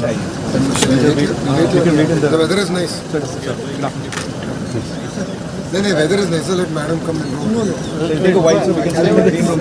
The weather is nice. No, weather is nice. So let madam come and go. No. Take a white so we can sit in the green room.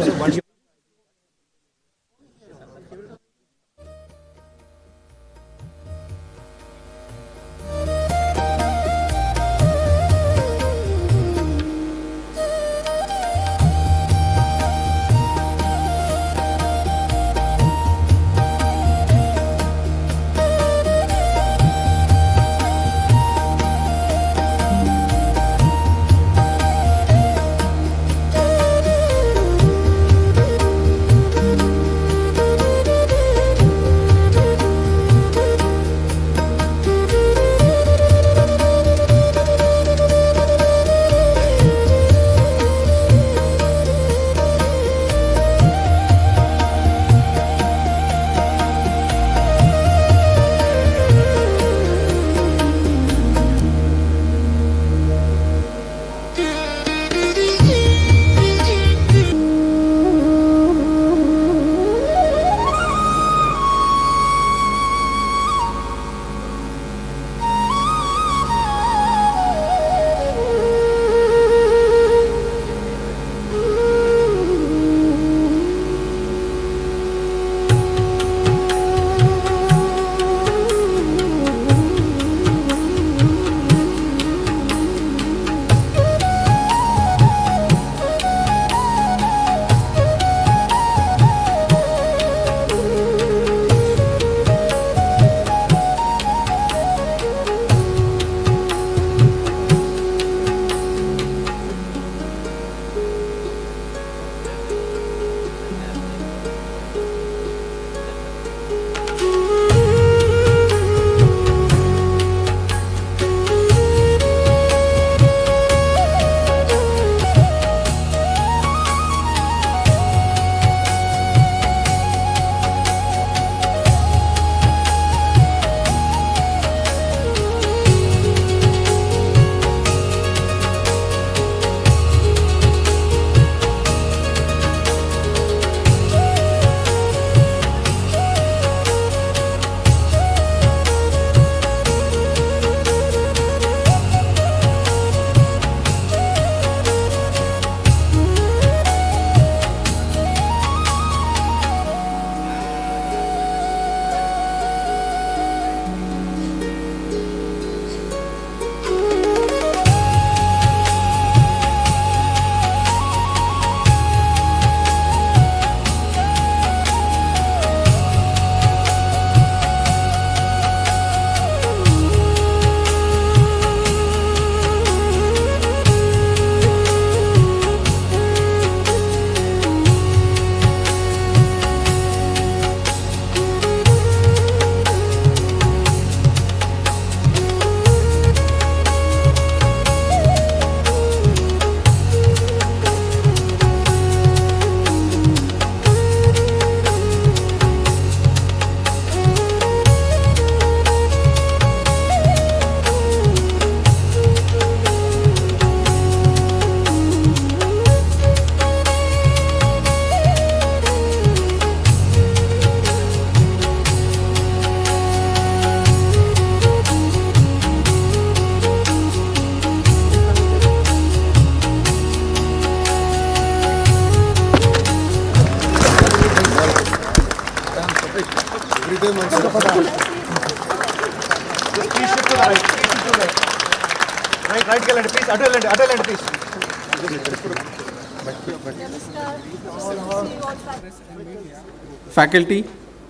Faculty,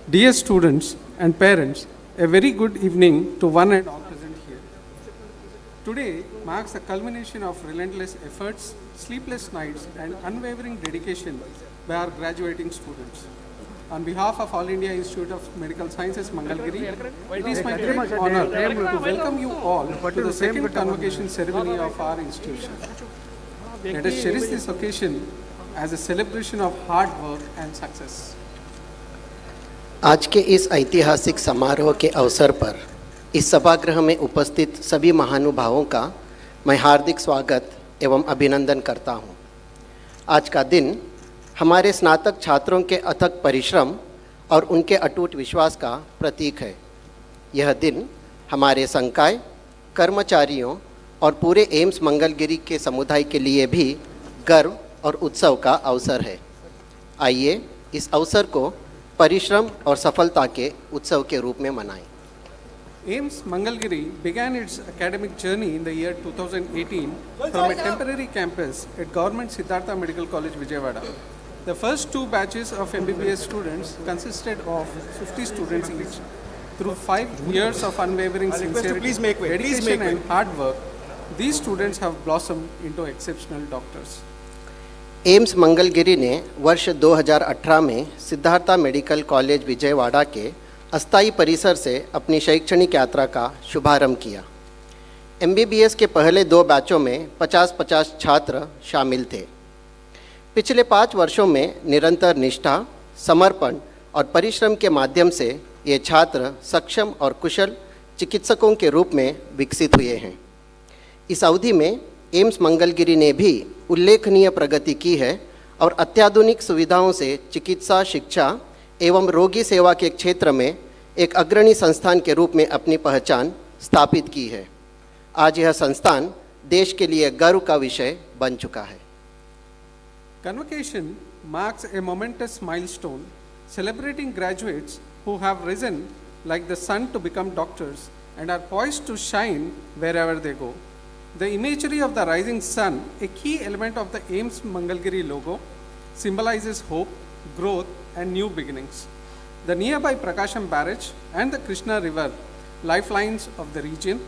dear students and parents, a very good evening to one and all present here. Today marks the culmination of relentless efforts, sleepless nights and unwavering dedication by our graduating students. On behalf of All India Institute of Medical Sciences, Mangalgiri, it is my great honor to welcome you all to the second convocation ceremony of our institution. Let us cherish this occasion as a celebration of hard work and success. आज के इस ऐतिहासिक समारोह के अवसर पर इस सभागृह में उपस्थित सभी महानुभावों का मैं हार्दिक स्वागत एवं अभिनंदन करता हूं। आज का दिन हमारे स्नातक छात्रों के अथक परिश्रम और उनके अटूट विश्वास का प्रतीक है। यह दिन हमारे संकाय, कर्मचारियों और पूरे एम्स मंगलगिरी के समुदाय के लिए भी गर्व और उत्सव का अवसर है। आइए इस अवसर को परिश्रम और सफलता के उत्सव के रूप में मनाएं। AIIMS Mangalgiri began its academic journey in the year 2018 from a temporary campus at Government Siddhartha Medical College, Vijayawada. The first two batches of MBBS students consisted of 50 students each. Through 5 years of unwavering sincerity, please make way. dedication and hard work, these students have blossomed into exceptional doctors. AIIMS Mangalagiri ने वर्ष 2018 में Siddhartha medical college Vijayawada के अस्थायी परिसर से अपनी शैक्षणिक यात्रा का शुभारंभ किया। MBBS के पहले 2 बैचों में 50-50 छात्र शामिल थे। पिछले 5 वर्षों में निरंतर निष्ठा, समर्पण और परिश्रम के माध्यम से ये छात्र सक्षम और कुशल चिकित्सकों के रूप में विकसित हुए हैं। इस अवधि में एम्स मंगलगिरी ने भी उल्लेखनीय प्रगति की है और अत्याधुनिक सुविधाओं से चिकित्सा शिक्षा एवं रोगी सेवा के क्षेत्र में एक अग्रणी संस्थान के रूप में अपनी पहचान स्थापित की है। आज यह संस्थान देश के लिए गर्व का विषय बन चुका है। Convocation marks a momentous milestone, celebrating graduates who have risen like the sun to become doctors and are poised to shine wherever they go. The imagery of the rising sun, a key element of the AIIMS Mangalgiri logo, symbolizes hope, growth and new beginnings. The nearby Prakasham Barrage and the Krishna River, lifelines of the region,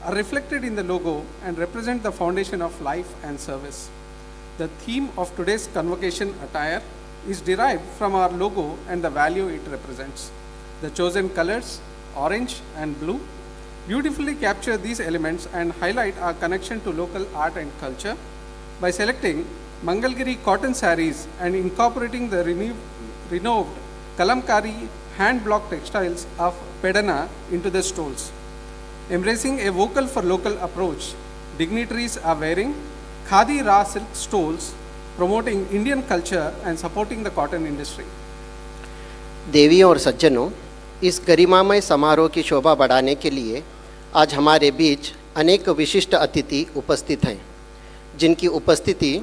are reflected in the logo and represent the foundation of life and service. The theme of today's convocation attire is derived from our logo and the value it represents. The chosen colors, orange and blue, beautifully capture these elements and highlight our connection to local art and culture. By selecting Mangalgiri cotton sarees and incorporating the renowned Kalamkari hand-block textiles of Pedana into the stoles. Embracing a vocal for local approach, dignitaries are wearing Khadi Ra silk stoles, promoting Indian culture and supporting the cotton industry. देवियों और सज्जनों, इस गरिमामय समारोह की शोभा बढ़ाने के लिए आज हमारे बीच अनेक विशिष्ट अतिथि उपस्थित हैं, जिनकी उपस्थिति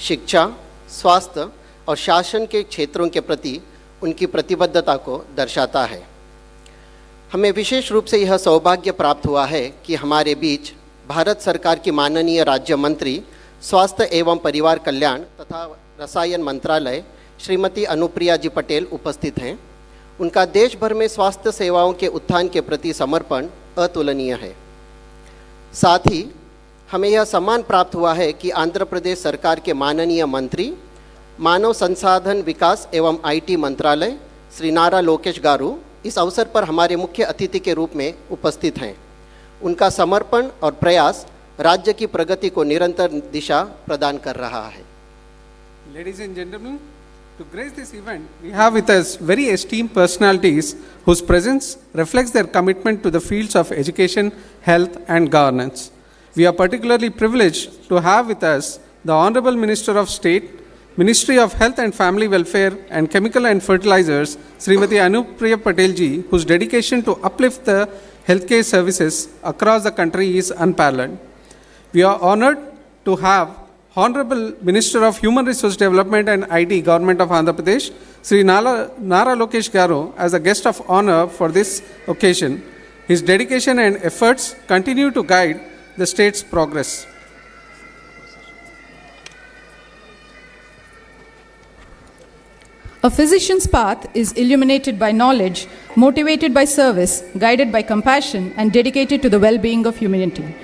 शिक्षा, स्वास्थ्य और शासन के क्षेत्रों के प्रति उनकी प्रतिबद्धता को दर्शाता है। हमें विशेष रूप से यह सौभाग्य प्राप्त हुआ है कि हमारे बीच भारत सरकार की माननीय राज्य मंत्री स्वास्थ्य एवं परिवार कल्याण तथा रसायन मंत्रालय श्रीमती अनुप्रिया जी पटेल उपस्थित हैं। उनका देश भर में स्वास्थ्य सेवाओं के उत्थान के प्रति समर्पण अतुलनीय है। साथ ही हमें यह सम्मान प्राप्त हुआ है कि आंध्र प्रदेश सरकार के माननीय मंत्री मानव संसाधन विकास एवं IT मंत्रालय श्री नारा लोकेश गारू इस अवसर पर हमारे मुख्य अतिथि के रूप में उपस्थित हैं। उनका समर्पण और प्रयास राज्य की प्रगति को निरंतर दिशा प्रदान कर रहा है। Ladies and gentlemen, to grace this event, we have with us very esteemed personalities whose presence reflects their commitment to the fields of education, health and governance. We are particularly privileged to have with us the Honorable Minister of State, Ministry of Health and Family Welfare and Chemical and Fertilizers, Srimati Anupriya Patel ji, whose dedication to uplift the healthcare services across the country is unparalleled. We are honored to have Honorable Minister of Human Resource Development and IT, Government of Andhra Pradesh, Sri Nara Lokesh Garu, as a guest of honor for this occasion. His dedication and efforts continue to guide the state's progress. A physician's path is illuminated by knowledge, motivated by service, guided by compassion, and dedicated to the well-being of humanity.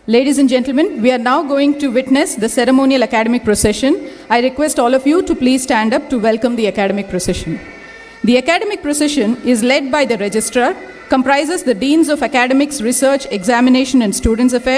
Ladies and gentlemen, we are now going to witness the ceremonial academic procession. I request all of you to please stand up to welcome the academic procession. The academic procession is led by the registrar, comprises the deans of academics, research, examination, and students affairs,